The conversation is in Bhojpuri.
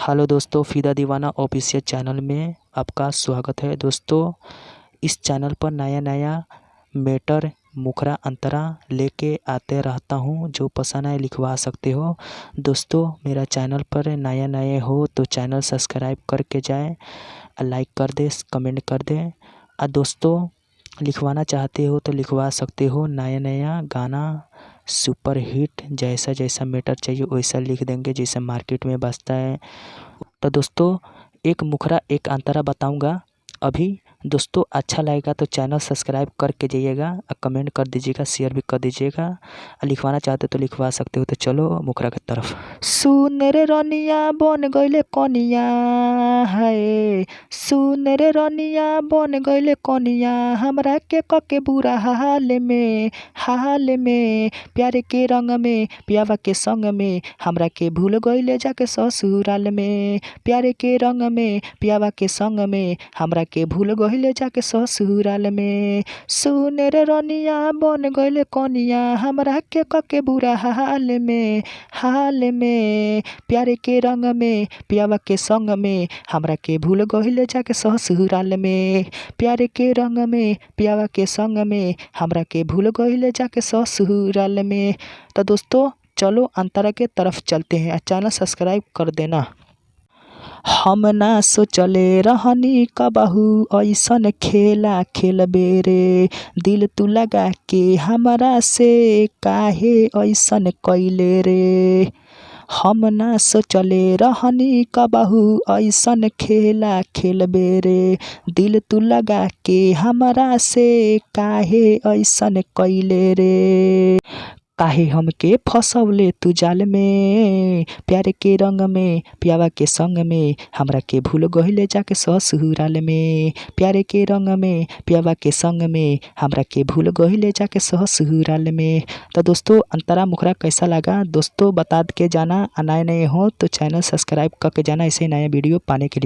हेलो दोस्तों, फ़िदा दीवाना ऑफिशियल चैनल में आपका स्वागत है। दोस्तों, इस चैनल पर नया नया मैटर मुखरा अंतरा लेके आते रहता हूँ। जो पसंद आए लिखवा सकते हो। दोस्तों, मेरा चैनल पर नया नए हो तो चैनल सब्सक्राइब करके जाए, लाइक कर दे, कमेंट कर दे। दोस्तों, लिखवाना चाहते हो तो लिखवा सकते हो। नया नया गाना सुपर हिट जैसा जैसा मैटर चाहिए वैसा लिख देंगे जैसे मार्केट में बजता है। तो दोस्तों, एक मुखरा एक अंतरा बताऊंगा अभी। दोस्तों, अच्छा लगेगा तो चैनल सब्सक्राइब करके जाइएगा, कमेंट कर दीजिएगा, शेयर भी कर दीजिएगा। लिखवाना चाहते तो लिखवा सकते हो। तो चलो मुखरा की तरफ। सुन रे रनिया बन गईले कनिया, है सुन रे रनिया बन गईले कनिया, हमरा के कके बुरा हाल में प्यारे के रंग में पियावा के संग में हमरा के भूल गईले जाके ससुराल में। प्यारे के रंग में पियावा के संग में हमरा के भूल गईले जाके ससुराल में। सुन रे रनिया बन गईले कनिया, हमरा के कके बुरा हाल में प्यारे के रंग में पियावा के संग में हमरा के भूल गईले जाके ससुराल में। प्यारे के रंग में पियावा के संग में हमरा के भूल गईले जाके ससुराल में। तो दोस्तों, चलो अंतरा के तरफ चलते हैं। चैनल सब्सक्राइब कर देना। हम ना सोचले रहनी कबहू ऐसन खेला खेलबे रे, दिल तू लगा के हमरा से काहे ऐसन कैले रे। हम ना सोचले रहनी कबहू ऐसन खेला खेलबे रे, दिल तू लगा के हमरा से काहे ऐसन कैले रे। काहे हमके फसौले तू जाल में, प्यारे के रंग में पियावा के संग में हमरा के भूल गईले जाके ससुराल में। प्यारे के रंग में पियावा के संग में हमरा के भूल गईले जाके ससुराल में। तो दोस्तों, अंतरा मुखरा कैसा लगा दोस्तों बता के जाना। नए नए हो तो चैनल सब्सक्राइब करके जाना ऐसे नया वीडियो पाने के लिए।